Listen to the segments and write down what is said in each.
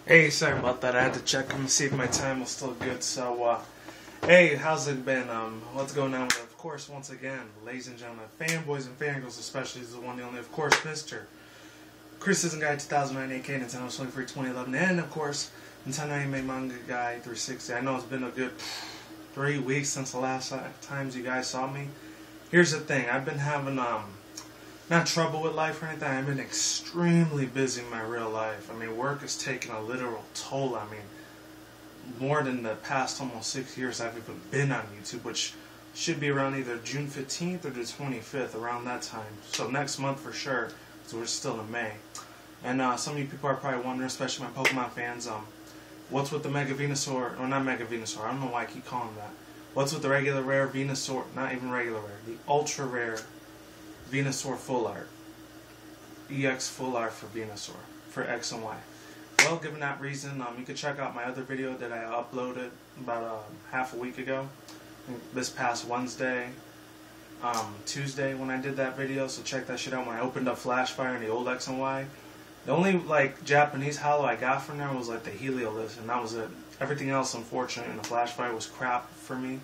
Hey, sorry about that. I had to check and see if my time was still good. So, hey, how's it been? What's going on with it? Of course, once again, ladies and gentlemen, fanboys and fangirls especially, is the one, the only, of course, Mr. Criticism Guy 2009, aka Nintendo 23 2011, and, of course, Nintendo Anime Manga Guy 360. I know it's been a good 3 weeks since the last times you guys saw me. Here's the thing. I've been having, not trouble with life or anything. I've been extremely busy in my real life. I mean, work has taken a literal toll. I mean, more than the past almost 6 years I've even been on YouTube, which should be around either June 15th or the 25th, around that time. So next month for sure, because we're still in May. And some of you people are probably wondering, especially my Pokemon fans, what's with the Mega Venusaur, or not Mega Venusaur, I don't know why I keep calling that. What's with the regular rare Venusaur, not even regular rare, the ultra rare Venusaur full art. EX full art for Venusaur, for X and Y. Well, given that reason, you can check out my other video that I uploaded about half a week ago. This past Wednesday, Tuesday when I did that video, so check that shit out when I opened up Flashfire and the old X and Y. The only, like, Japanese holo I got from there was, like, the Heliolith, and that was it. Everything else, unfortunately, in the Flashfire was crap for me.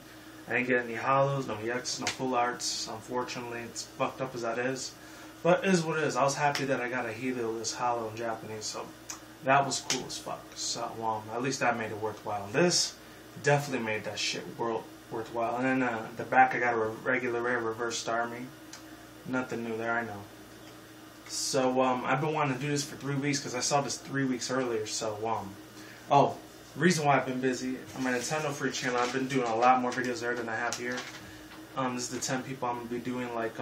I didn't get any holos, no EX, no full arts. Unfortunately, it's fucked up as that is. But it is what it is. I was happy that I got a Heliolith holo in Japanese, so that was cool as fuck. So, at least that made it worthwhile. This definitely made that shit worthwhile. And then the back, I got a regular rare reverse Starmie. Nothing new there, I know. So, I've been wanting to do this for 3 weeks because I saw this 3 weeks earlier. So, oh, reason why I've been busy on my Nintendo Free channel, I've been doing a lot more videos there than I have here. This is the 10 people I'm going to be doing, like,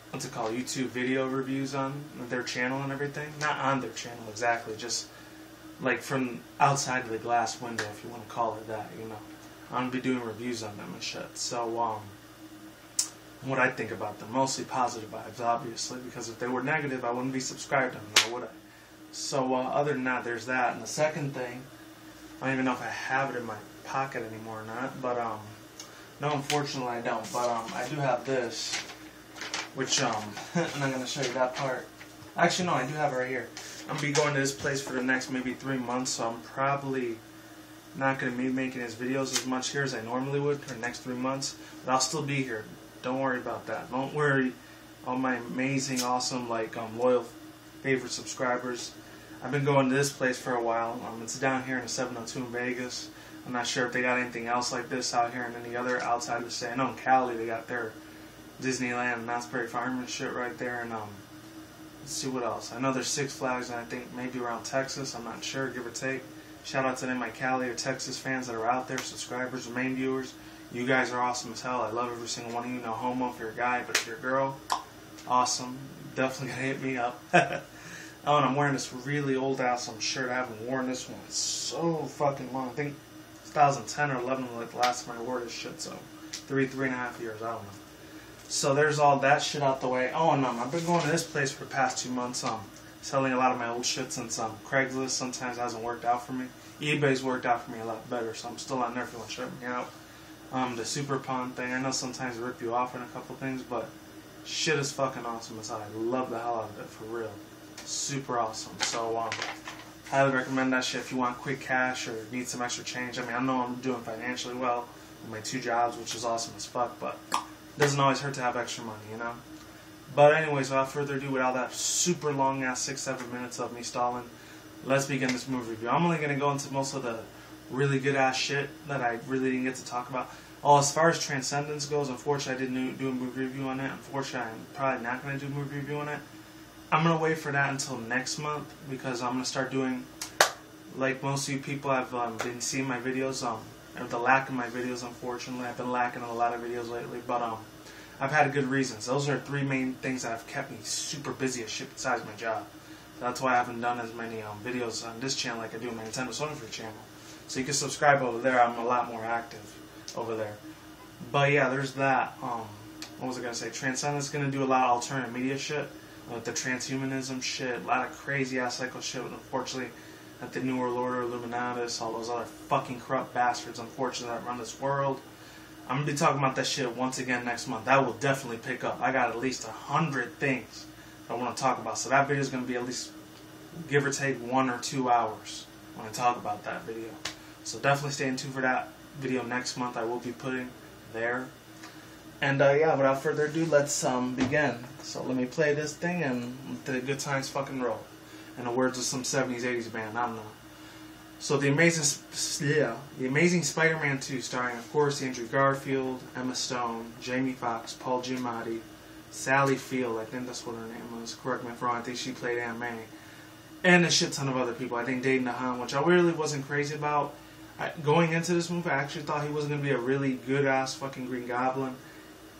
what's it called, YouTube video reviews on their channel and everything. Not on their channel exactly, just, like, from outside of the glass window, if you want to call it that, you know. I'm going to be doing reviews on them and shit. So, what I think about them, mostly positive vibes, obviously, because if they were negative, I wouldn't be subscribed to them, now would I? So, other than that, there's that. And the second thing, I don't even know if I have it in my pocket anymore or not, but, no, unfortunately I don't. But, I do have this, which, and I'm going to show you that part. Actually, no, I do have it right here. I'm going to be going to this place for the next maybe 3 months, so I'm probably not going to be making his videos as much here as I normally would for the next 3 months, but I'll still be here. Don't worry about that. Don't worry, all my amazing, awesome, like, loyal, favorite subscribers. I've been going to this place for a while. It's down here in the 702 in Vegas. I'm not sure if they got anything else like this out here in any other outside of the state. I know in Cali they got their Disneyland and Knott's Berry Farm and shit right there. And let's see what else. I know there's Six Flags and I think maybe around Texas. I'm not sure, give or take. Shout out to any of my Cali or Texas fans that are out there, subscribers, main viewers. You guys are awesome as hell. I love every single one of you. No homo if you're a guy, but if you're a girl, awesome. Definitely gonna hit me up. Oh, and I'm wearing this really old ass shirt. I haven't worn this one. It's so fucking long. I think 2010 or 11 was like the last time I wore this shit. So 3.5 years. I don't know. So there's all that shit out the way. Oh, and I've been going to this place for the past 2 months. Selling a lot of my old shit since Craigslist sometimes hasn't worked out for me. eBay's worked out for me a lot better. So I'm still on there if you want to check me out. The Super Pawn thing. I know sometimes they rip you off in a couple things, but shit is fucking awesome as hell. I love the hell out of it, for real. Super awesome. So, highly recommend that shit if you want quick cash or need some extra change. I mean, I know I'm doing financially well with my 2 jobs, which is awesome as fuck, but it doesn't always hurt to have extra money, you know? But anyways, without further ado, without that super long ass 6-7 minutes of me stalling, let's begin this movie review. I'm only going to go into most of the really good ass shit that I really didn't get to talk about. Oh, as far as Transcendence goes, unfortunately I didn't do a movie review on it. Unfortunately, I'm probably not going to do a movie review on it. I'm going to wait for that until next month because I'm going to start doing, like most of you people have been seeing my videos, the lack of my videos, unfortunately. I've been lacking in a lot of videos lately, but I've had good reasons. Those are 3 main things that have kept me super busy as shit besides my job. That's why I haven't done as many videos on this channel like I do on my Nintendo 23 channel. So you can subscribe over there. I'm a lot more active over there. But yeah, there's that. What was I going to say? Transcendence is going to do a lot of alternate media shit. With the transhumanism shit, a lot of crazy ass psycho shit, unfortunately, at the New World Order, Illuminatus, all those other fucking corrupt bastards, unfortunately, that run this world. I'm going to be talking about that shit once again next month. That will definitely pick up. I got at least 100 things I want to talk about, so that video is going to be at least give or take 1 or 2 hours when I talk about that video. So definitely stay tuned for that video next month. I will be putting there. And yeah, without further ado, let's begin. So let me play this thing and let the good times fucking roll. In the words of some 70s, 80s band, I don't know. So the Amazing Spider-Man 2, starring, of course, Andrew Garfield, Emma Stone, Jamie Foxx, Paul Giamatti, Sally Field, I think that's what her name was. Correct me if I'm wrong. I think she played Aunt May, and a shit ton of other people. I think Dane DeHaan, which I really wasn't crazy about. Going into this movie, I actually thought he wasn't gonna be a really good ass fucking Green Goblin.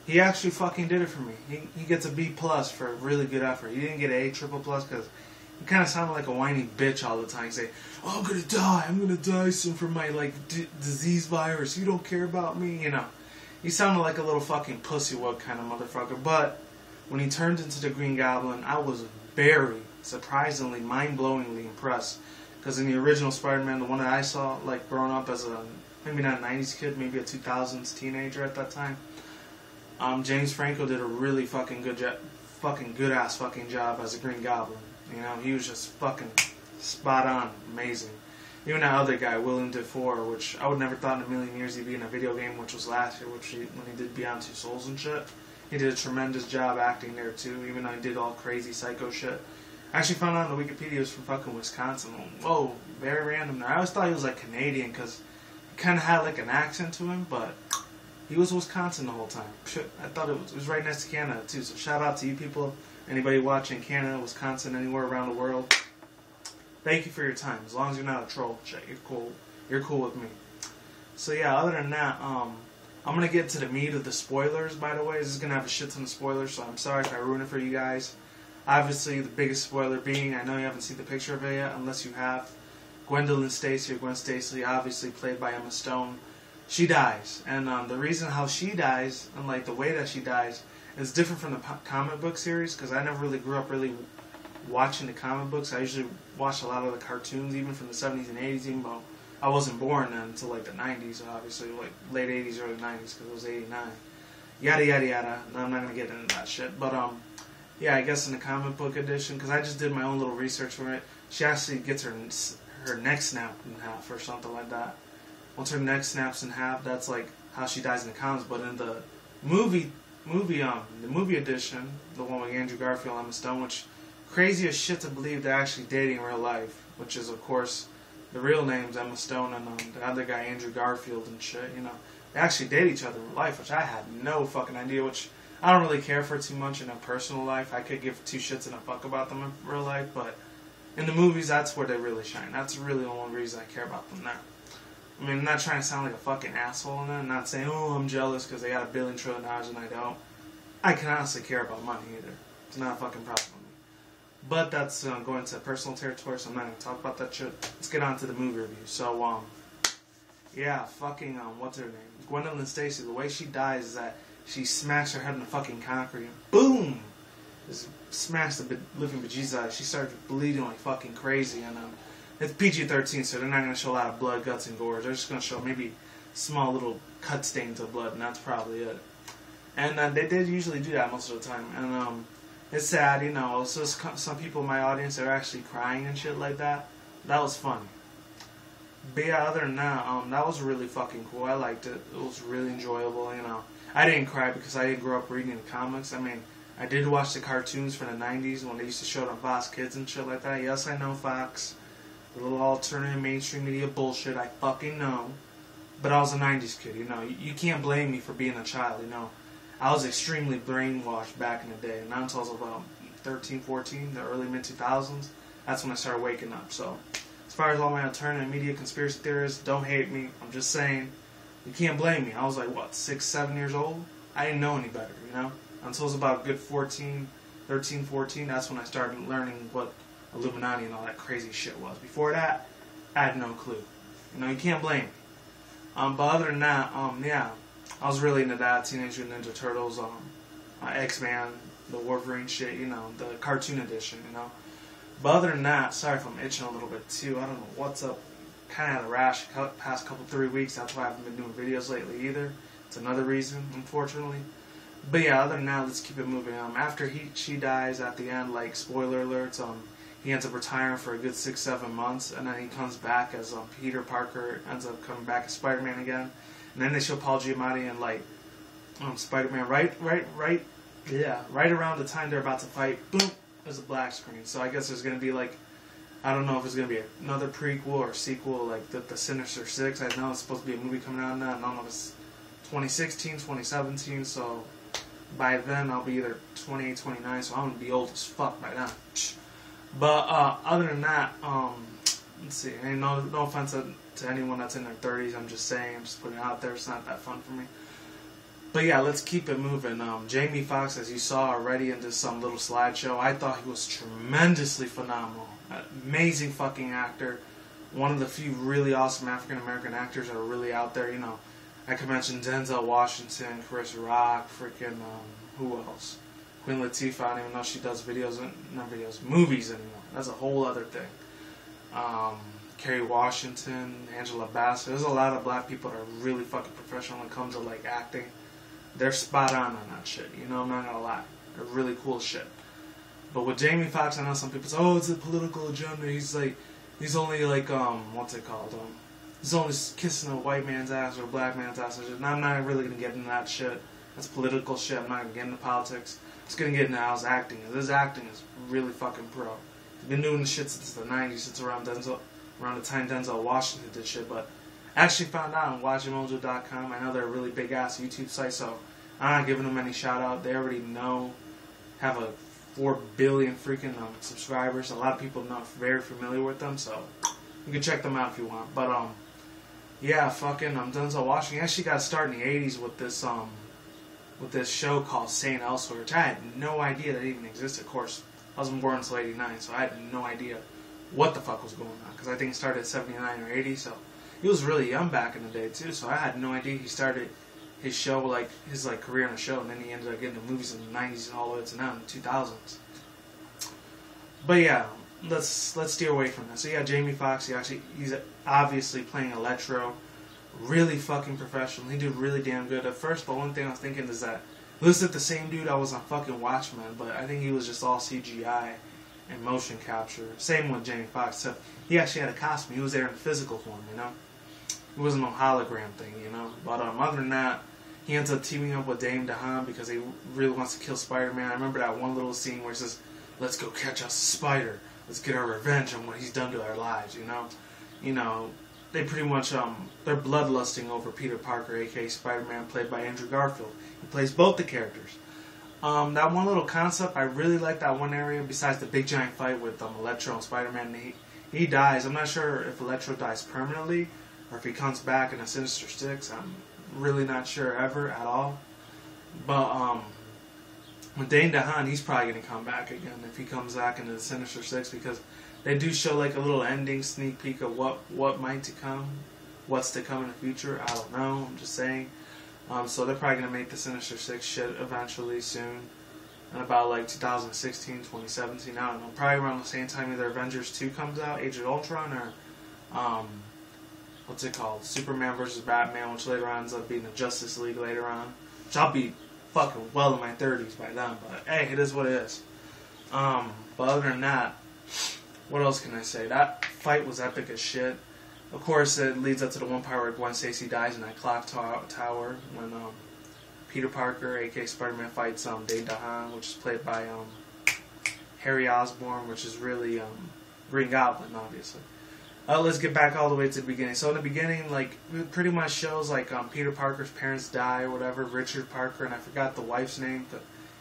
He actually fucking did it for me. He gets a B+ for a really good effort. He didn't get an A++ because he kind of sounded like a whiny bitch all the time. He'd say, "Oh, I'm gonna die soon from my like disease virus. You don't care about me," you know. He sounded like a little fucking pussywug kind of motherfucker. But when he turned into the Green Goblin, I was very surprisingly, mind-blowingly impressed. Because in the original Spider-Man, the one that I saw, like growing up as a maybe not a '90s kid, maybe a 2000s teenager at that time, James Franco did a really fucking good ass fucking job as a Green Goblin. You know, he was just fucking spot on, amazing. Even that other guy, Willem Dafoe, which I would never thought in a million years he'd be in a video game, which was last year, when he did Beyond Two Souls and shit. He did a tremendous job acting there too, even though he did all crazy psycho shit. I actually found out on the Wikipedia he was from fucking Wisconsin. Whoa, very random there. I always thought he was like Canadian because he kind of had like an accent to him, but he was Wisconsin the whole time. I thought it was right next to Canada too. So shout out to you people, anybody watching Canada, Wisconsin, anywhere around the world. Thank you for your time. As long as you're not a troll, shit, you're cool. You're cool with me. So yeah, other than that, I'm gonna get to the meat of the spoilers. By the way, this is gonna have a shit ton of spoilers, so I'm sorry if I ruin it for you guys. Obviously, the biggest spoiler being, I know you haven't seen the picture of it yet, unless you have. Gwen Stacy, obviously played by Emma Stone. She dies, and the reason how she dies, and like the way that she dies, is different from the comic book series. Because I never really grew up really watching the comic books. I usually watched a lot of the cartoons, even from the 70s and 80s, even though I wasn't born then until like the 90s, obviously, like late 80s, early 90s, because it was 89. Yada, yada, yada. No, I'm not going to get into that shit. But, yeah, I guess in the comic book edition, because I just did my own little research for it, she actually gets her neck snapped in half or something like that. Once her neck snaps in half, that's like how she dies in the comics. But in the movie edition, the one with Andrew Garfield and Emma Stone, which crazy as shit to believe they're actually dating in real life, which is of course the real name's Emma Stone and the other guy Andrew Garfield and shit. You know, they actually date each other in real life, which I had no fucking idea. Which I don't really care for too much in a personal life. I could give two shits and a fuck about them in real life, but in the movies, that's where they really shine. That's really the only reason I care about them now. I mean, I'm not trying to sound like a fucking asshole in that. I'm not saying, oh, I'm jealous because they got $1 billion trillion and I don't. I can honestly care about money either. It's not a fucking problem with me. But that's going to personal territory, so I'm not going to talk about that shit. Let's get on to the movie review. So, yeah, fucking, what's her name? Gwendolyn Stacy, the way she dies is that she smacks her head in the fucking concrete and boom! Just smacks the living bejesus out. She starts bleeding like fucking crazy, and it's PG-13, so they're not going to show a lot of blood, guts, and gore. They're just going to show maybe small little cut stains of blood, and that's probably it. And they did usually do that most of the time. And it's sad, you know. So some people in my audience are actually crying and shit like that. That was funny. But yeah, other than that, that was really fucking cool. I liked it. It was really enjoyable, you know. I didn't cry because I didn't grow up reading the comics. I mean, I did watch the cartoons from the 90s when they used to show it on Fox Kids and shit like that. Yes, I know Fox. A little alternative mainstream media bullshit, I fucking know. But I was a 90s kid, you know. You can't blame me for being a child, you know. I was extremely brainwashed back in the day. And not until I was about 13, 14, the early mid-2000s, that's when I started waking up. So, as far as all my alternative media conspiracy theorists, don't hate me. I'm just saying, you can't blame me. I was like, what, 6, 7 years old? I didn't know any better, you know? Until I was about a good 13, 14, that's when I started learning what Illuminati and all that crazy shit was. Before that, I had no clue. You know, you can't blame me. But other than that, yeah, I was really into that. Teenage Mutant Ninja Turtles, X-Men, the Wolverine shit, you know, the cartoon edition, you know. But other than that, sorry if I'm itching a little bit too. I don't know what's up. Kind of had a rash the past couple 3 weeks. That's why I haven't been doing videos lately either. It's another reason, unfortunately. But yeah, other than that, let's keep it moving. After she dies at the end, like spoiler alerts, he ends up retiring for a good 6-7 months, and then he comes back as Peter Parker, ends up coming back as Spider-Man again, and then they show Paul Giamatti and like Spider-Man right around the time they're about to fight. Boom, there's a black screen. So I guess there's gonna be like, I don't know if it's gonna be another prequel or sequel like the Sinister Six. I know it's supposed to be a movie coming out now. I don't know if it's 2016, 2017. So by then I'll be either 28, 29. So I'm gonna be old as fuck by then. But other than that, let's see. And no offense to anyone that's in their 30s. I'm just saying. I'm just putting it out there. It's not that fun for me. But yeah, let's keep it moving. Jamie Foxx, as you saw already in this little slideshow, I thought he was tremendously phenomenal. Amazing fucking actor. One of the few really awesome African American actors that are really out there. You know, I could mention Denzel Washington, Chris Rock, freaking who else? Queen Latifah. I don't even know if she does movies anymore. That's a whole other thing. Kerry Washington, Angela Bassett. There's a lot of black people that are really fucking professional when it comes to like acting. They're spot on that shit. You know, I'm not gonna lie. They're really cool shit. But with Jamie Foxx, I know some people say, "Oh, it's a political agenda." He's only like what's it called? He's only kissing a white man's ass or a black man's ass. And I'm not really gonna get into that shit. That's political shit. I'm not gonna get into politics. I'm just gonna get into how his acting is. His acting is really fucking pro. He's been doing this shit since the '90s, since around the time Denzel Washington did shit. But I actually found out on WatchMojo.com. I know they're a really big ass YouTube site, so I'm not giving them any shout out. They already have a 4 billion freaking subscribers. A lot of people are not very familiar with them, so you can check them out if you want. But yeah, fucking Denzel Washington actually got started in the '80s with this show called St. Elsewhere, which I had no idea that even existed. Of course, I wasn't born until '89, so I had no idea what the fuck was going on, because I think it started at 79 or 80, so he was really young back in the day too, so I had no idea he started his show, like his career on the show, and then he ended up getting the movies in the '90s and all the way to now in the 2000s. But yeah, let's steer away from that. So yeah, Jamie Foxx, he's obviously playing Electro, really fucking professional. He did really damn good at first, but one thing I was thinking is that this is the same dude I was on fucking Watchmen, but I think he was just all CGI and motion capture. Same with Jamie Foxx. So he actually had a costume. He was there in physical form, you know. It wasn't no hologram thing, you know. But other than that, he ends up teaming up with Dane DeHaan because he really wants to kill Spider-Man. I remember that one little scene where he says, "Let's go catch us a spider. Let's get our revenge on what he's done to our lives," you know. You know, they pretty much they're bloodlusting over Peter Parker, aka Spider-Man, played by Andrew Garfield. He plays both the characters. That one little concept, I really like that one area. Besides the big giant fight with Electro and Spider-Man, he dies. I'm not sure if Electro dies permanently or if he comes back in a Sinister Six. I'm really not sure ever at all. But with Dane DeHaan, he's probably gonna come back again if he comes back into the Sinister Six, because they do show like a little ending sneak peek of what might to come, what's to come in the future. I don't know. I'm just saying. So they're probably going to make the Sinister Six shit eventually soon. In about like 2016, 2017, I don't know. Probably around the same time either Avengers 2 comes out, Age of Ultron, or what's it called? Superman vs. Batman, which later on ends up being the Justice League later on. Which I'll be fucking well in my 30s by then, but hey, it is what it is. But other than that, what else can I say? That fight was epic as shit. Of course, it leads up to the one part where Gwen Stacy dies in that clock tower when Peter Parker, aka Spider-Man, fights Dane DeHaan, which is played by Harry Osborn, which is really Green Goblin, obviously. Let's get back all the way to the beginning. So in the beginning, like, it pretty much shows like Peter Parker's parents die or whatever, Richard Parker, and I forgot the wife's name. I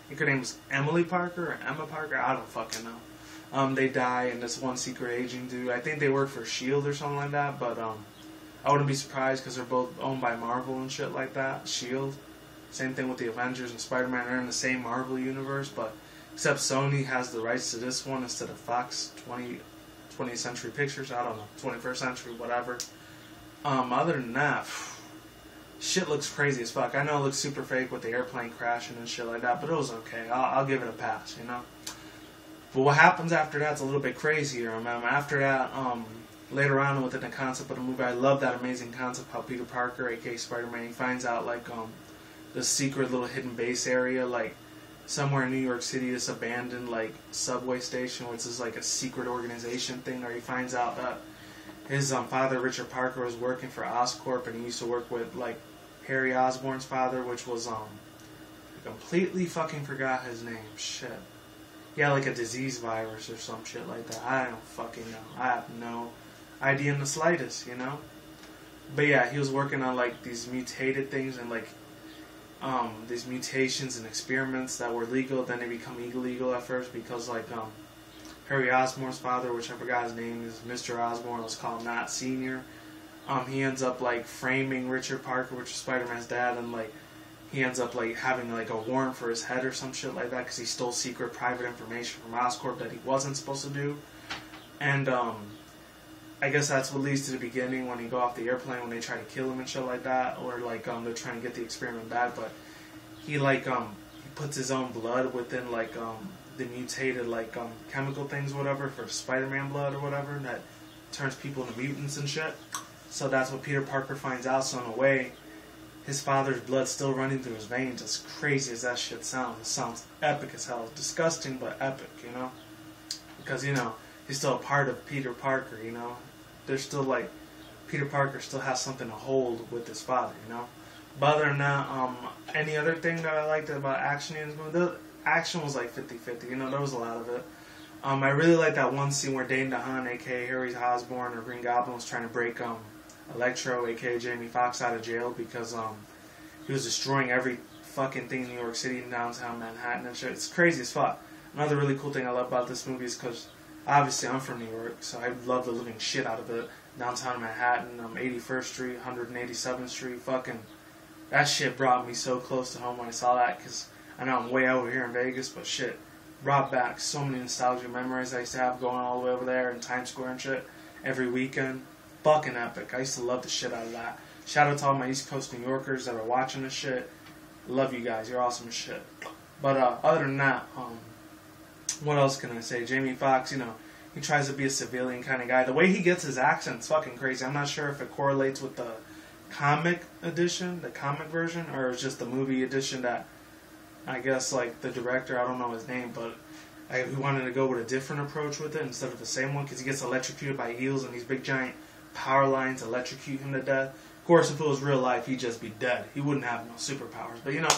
think her name was Emily Parker or Emma Parker. I don't fucking know. They die, and this one secret agent dude, I think they work for S.H.I.E.L.D. or something like that, but I wouldn't be surprised because they're both owned by Marvel and shit like that, S.H.I.E.L.D. Same thing with the Avengers and Spider-Man, they're in the same Marvel universe, but except Sony has the rights to this one instead of Fox, 20th Century Pictures, I don't know, 21st Century, whatever. Other than that, shit looks crazy as fuck. I know it looks super fake with the airplane crashing and shit like that, but it was okay. I'll give it a pass, you know? But what happens after that's a little bit crazier. After that, later on within the concept of the movie, I love that amazing concept how Peter Parker, aka Spider-Man, he finds out like the secret little hidden base area. Like somewhere in New York City, this abandoned like subway station, which is like a secret organization thing, where he finds out that his father, Richard Parker, was working for Oscorp, and he used to work with like Harry Osborn's father, which was I completely fucking forgot his name. Shit. Yeah, like a disease virus or some shit like that. I don't fucking know. I have no idea in the slightest, you know? But yeah, he was working on like these mutated things and like these mutations and experiments that were legal, then they become illegal at first because like Harry Osborn's father, which I forgot his name, is Mr. Osborn, was called Not Senior. He ends up like framing Richard Parker, which is Spider-Man's dad, and like he ends up like having like a warrant for his head or some shit like that because he stole secret private information from Oscorp that he wasn't supposed to do. And I guess that's what leads to the beginning when he go off the airplane when they try to kill him and shit like that, or like they're trying to get the experiment back. But he like he puts his own blood within like the mutated like chemical things or whatever for Spider-Man blood or whatever that turns people into mutants and shit. So that's what Peter Parker finds out. So in a way, his father's blood's still running through his veins. As crazy as that shit sounds, it sounds epic as hell. Disgusting, but epic, you know? Because, you know, he's still a part of Peter Parker, you know? There's still, like, Peter Parker still has something to hold with his father, you know? But other than that, any other thing that I liked about action in this movie, the action was, like, 50-50, you know? There was a lot of it. I really liked that one scene where Dane DeHaan, a.k.a. Harry Osborn, or Green Goblin, was trying to break, Electro, a.k.a. Jamie Foxx, out of jail because he was destroying every fucking thing in New York City and downtown Manhattan and shit. It's crazy as fuck. Another really cool thing I love about this movie is because obviously I'm from New York, so I love the living shit out of it. Downtown Manhattan, 81st Street, 187th Street, fucking that shit brought me so close to home when I saw that because I know I'm way over here in Vegas, but shit brought back so many nostalgic memories I used to have going all the way over there in Times Square and shit every weekend. Fucking epic. I used to love the shit out of that. Shout out to all my East Coast New Yorkers that are watching this shit. Love you guys. You're awesome as shit. But other than that, what else can I say? Jamie Foxx, you know, he tries to be a civilian kind of guy. The way he gets his accent's fucking crazy. I'm not sure if it correlates with the comic edition, the comic version, or it's just the movie edition that I guess like the director, I don't know his name, but he wanted to go with a different approach with it instead of the same one because he gets electrocuted by eels and these big giant power lines electrocute him to death. Of course, if it was real life, he'd just be dead. He wouldn't have no superpowers. But, you know,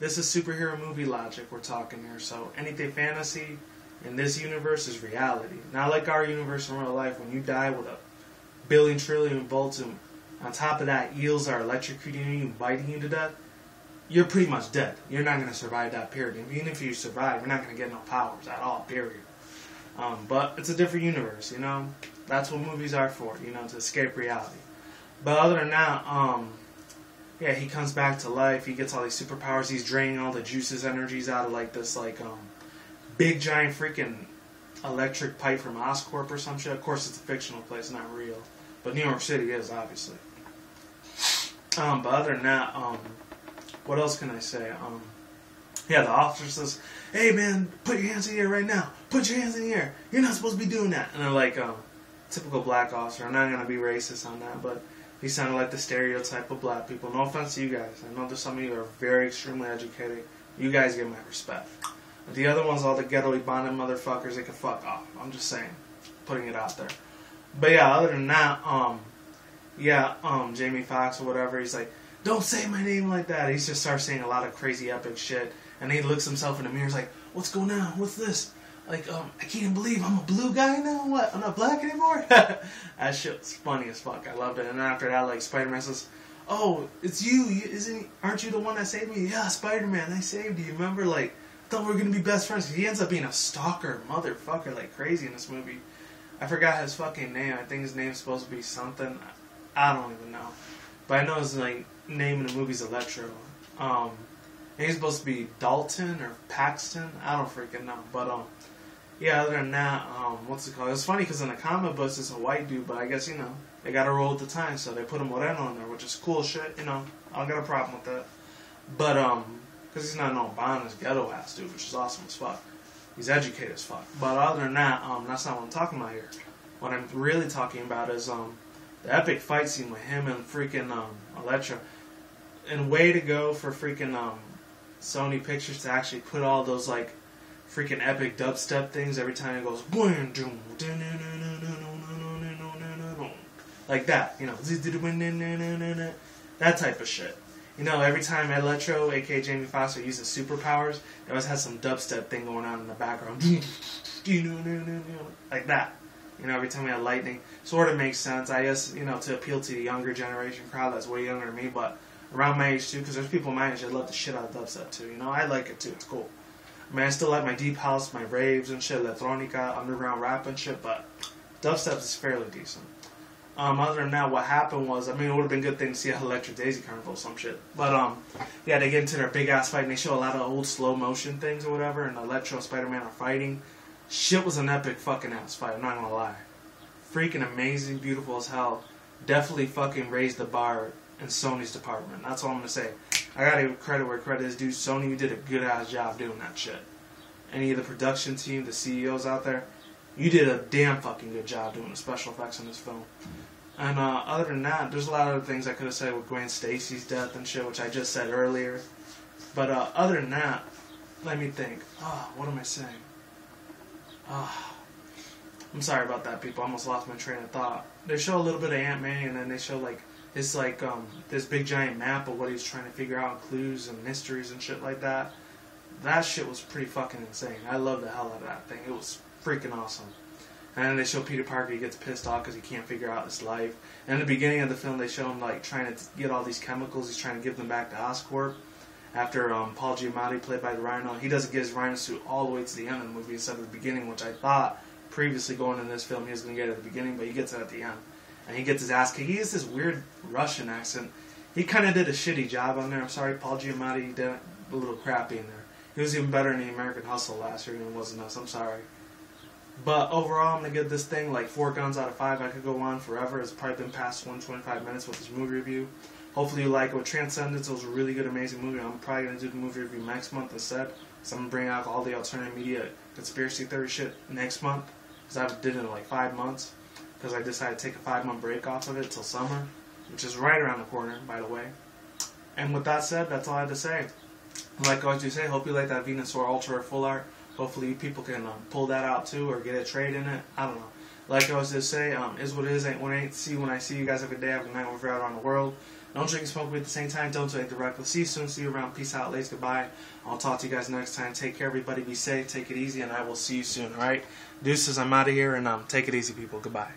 this is superhero movie logic we're talking here. So anything fantasy in this universe is reality. Not like our universe in real life. When you die with a billion trillion volts and on top of that, eels are electrocuting you and biting you to death, you're pretty much dead. You're not going to survive that period. Even if you survive, you're not going to get no powers at all, period. But it's a different universe, you know? That's what movies are for, you know, to escape reality. But other than that, yeah, he comes back to life. He gets all these superpowers. He's draining all the juices, energies out of like this, like big giant freaking electric pipe from Oscorp or some shit. Of course, it's a fictional place, not real. But New York City is obviously. But other than that, what else can I say? Yeah, the officer says, "Hey man, put your hands in the air right now. Put your hands in the air. You're not supposed to be doing that." And they're like, typical black officer. I'm not going to be racist on that, but he sounded like the stereotype of black people. No offense to you guys. I know there's some of you are very extremely educated. You guys get my respect. But the other ones, all the ghetto Ebonic motherfuckers, they can fuck off. I'm just saying. Putting it out there. But yeah, other than that, Jamie Foxx or whatever, he's like, "Don't say my name like that." He just starts saying a lot of crazy epic shit. And he looks himself in the mirror, he's like, "What's going on? What's this? Like, I can't even believe I'm a blue guy now? What? I'm not black anymore?" That shit's funny as fuck. I loved it. And then after that, like, Spider-Man says, "Oh, it's you. Aren't you the one that saved me?" "Yeah, Spider-Man, I saved you. Remember, like, I thought we were going to be best friends." He ends up being a stalker motherfucker like crazy in this movie. I forgot his fucking name. I think his name's supposed to be something. I don't even know. But I know his, like, name in the movie's Electro. And he's supposed to be Dalton or Paxton. I don't freaking know. But, yeah, other than that, what's it called? It's funny because in the comic books it's a white dude, but I guess, you know, they got to roll with the time, so they put a Moreno in there, which is cool shit, you know. I don't got a problem with that. But, because he's not no Bonus ghetto ass dude, which is awesome as fuck. He's educated as fuck. But other than that, that's not what I'm talking about here. What I'm really talking about is, the epic fight scene with him and freaking, Electra. And way to go for freaking, Sony Pictures to actually put all those like freaking epic dubstep things every time it goes like that, you know, that type of shit. You know, every time Electro, aka Jamie Foxx, uses superpowers, it always has some dubstep thing going on in the background, like that. You know, every time we have lightning, sort of makes sense. I guess, you know, to appeal to the younger generation crowd that's way younger than me, but around my age too, because there's people my age that love the shit out of dubstep too. You know, I like it too. It's cool. I mean, I still like my deep house, my raves and shit, electronica, underground rap and shit, but dubstep is fairly decent. Other than that, what happened was, I mean, it would have been a good thing to see a Electric Daisy Carnival or some shit. But, yeah, they get into their big-ass fight, and they show a lot of old slow-motion things or whatever, and Electro and Spider-Man are fighting. Shit was an epic fucking-ass fight, I'm not gonna lie. Freaking amazing, beautiful as hell. Definitely fucking raised the bar in Sony's department. That's all I'm gonna say. I gotta give credit where credit is due. Sony, you did a good-ass job doing that shit. Any of the production team, the CEOs out there, you did a damn fucking good job doing the special effects in this film. And other than that, there's a lot of other things I could have said with Gwen Stacy's death and shit, which I just said earlier. But other than that, let me think. What am I saying? I'm sorry about that, people. I almost lost my train of thought. They show a little bit of Ant-Man, and then they show like this big giant map of what he's trying to figure out, clues and mysteries and shit like that. That shit was pretty fucking insane. I love the hell out of that thing. It was freaking awesome. And then they show Peter Parker, he gets pissed off because he can't figure out his life. And in the beginning of the film, they show him like trying to get all these chemicals. He's trying to give them back to Oscorp. After Paul Giamatti, played by the Rhino, he doesn't get his Rhino suit all the way to the end of the movie instead of the beginning, which I thought previously going in this film he was going to get it at the beginning, but he gets it at the end. And he gets his ass kicked. He has this weird Russian accent. He kind of did a shitty job on there. I'm sorry, Paul Giamatti did a little crappy in there. He was even better in the American Hustle last year than he was in us. I'm sorry. But overall, I'm going to give this thing like 4 guns out of 5. I could go on forever. It's probably been past 125 minutes with this movie review. Hopefully you like it. With Transcendence, it was a really good, amazing movie. I'm probably going to do the movie review next month instead. So I'm going to bring out all the alternative media conspiracy theory shit next month. Because I did it in like 5 months. Because I decided to take a 5-month break off of it till summer. Which is right around the corner, by the way. And with that said, that's all I had to say. Like I always do say, hope you like that Venusaur Ultra Full Art. Hopefully you people can pull that out too, or get a trade in it. I don't know. Like I always just say, is what it is, ain't what it ain't. See you when I see you guys. Have a good day. Have a good night. Wherever you're out around the world. Don't drink and smoke weed at the same time. Don't do anything reckless. See you soon. See you around. Peace out. Ladies. Goodbye. I'll talk to you guys next time. Take care, everybody. Be safe. Take it easy, and I will see you soon. All right. Deuces. I'm out of here, and take it easy, people. Goodbye.